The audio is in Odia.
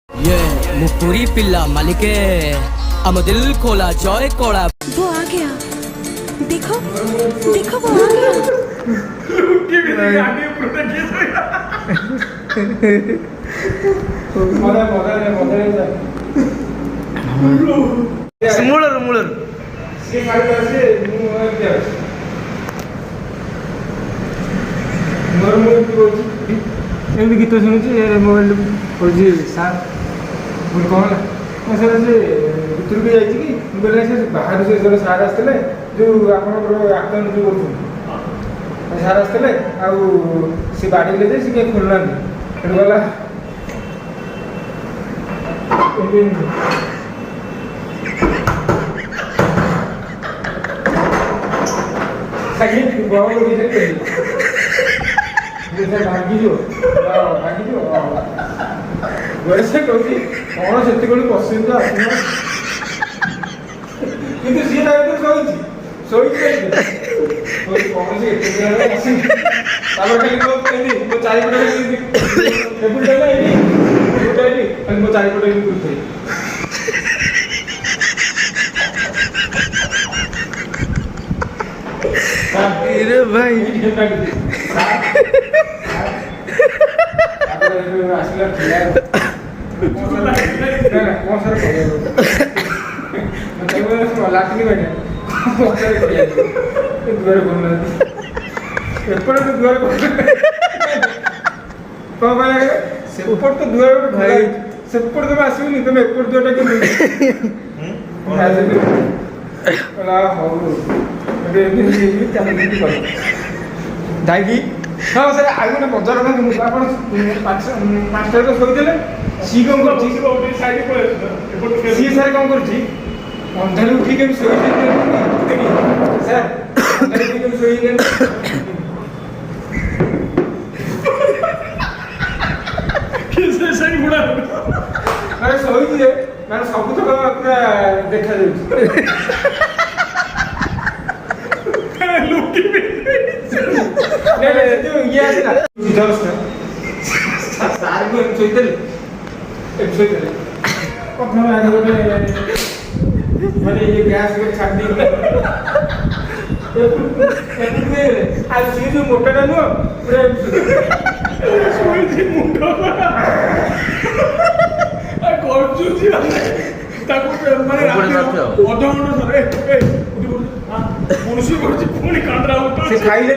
ये मुकुरी पिल्ला मालिके हम दिल खोला जॉय कोड़ा। वो आ गया, देखो देखो वो आ गया। ଏମିତି ଗୀତ ଶୁଣୁଛି ମୋବାଇଲ କହୁଛି ସାର୍ ମୁଁ କ'ଣ ହେଲା ସାର୍ ସେ ଭିତରକୁ ଯାଇଛି କି ମୁଁ କହିଲି ସେ ବାହାରୁ ସେ ଜଣେ ସାର୍ ଆସିଥିଲେ ଯେଉଁ ଆପଣଙ୍କର ଆକ୍ଟର ଯେଉଁ କରୁଛନ୍ତି ସାର୍ ଆସିଥିଲେ ଆଉ ସେ ବାଡ଼ିଲେ ଯେ ସେ କେହି ଖୋଲୁନାହାନ୍ତି ସେଠୁ ଗଲା ଭାଙ୍ଗିଯିବ ବୟସ କହୁଛି କ'ଣ ସେତିକି ପସନ୍ଦ ଆସିବ କିନ୍ତୁ ସିଏ ତା ଭିତରେ ଶୋଇଛି କ'ଣ ସେ ଏତେ ଆସିନି ତାପରେ ଖାଲି ମୋ ଚାରିପଟେ ଟେବୁଲ ଟା ଏଇଠି ଖାଲି ମୋ ଚାରିପଟେ ଏମିତି ବୁଲୁଥାଏ। भाई ଆସିଲା ଥିଲା କ'ଣ ସାର୍ ଲାଟିନି ବାଟେ ଦୁଆରେ କରୁନାହାନ୍ତି ଏପଟେ ତ ଦୁଆରେ କ'ଣ କହିଲା ସେପଟେ ତ ଦୁଆରେ ଗୋଟେ ଭାଇ ସେପଟେ ତମେ ଆସିବନି ତମେ ଏପଟେ ଦୁଆରଟା କେମିତି ହଉ ଯାଇକି ହଁ ସାର୍ ଆଉ ଗୋଟେ ମଜାର କଥା ମୁଁ ଆପଣ ପାଞ୍ଚଟାରେ ଶୋଇଥିଲେ ସିଏ କ'ଣ କରୁଛି ସିଏ ସାର୍ କ'ଣ କରୁଛି ଅନ୍ଧାରେ ଉଠିକି କେମିତି ଶୋଇଛି ସାର୍ ଅନ୍ଧାରେ ଉଠିକି କେମିତି ଶୋଇଲେ ମାନେ ଶୋଇଛି ଯେ ମାନେ ସବୁତକ ପୁରା ଦେଖାଯାଉଛି ଇଏ ଆସିଲା ସାର୍ ଶୋଇଥିଲେ ଶୋଇଥିଲେ ପ୍ରଥମେ ଆଗ ଗୋଟେ ମାନେ ଇଏ ଗ୍ୟାସ୍ ଛାଡ଼ି ଆଉ ସିଏ ଯୋଉ ମୋଟାଟା ନୁହଁ ପୁରା ଶୋଇଛି ମୁଣ୍ଡ କରୁଛି ତାକୁ ମାନେ ଅଧଘଣ୍ଟା ଥରେ ପୁଣି କାନ୍ଦରା ଖାଇଲେ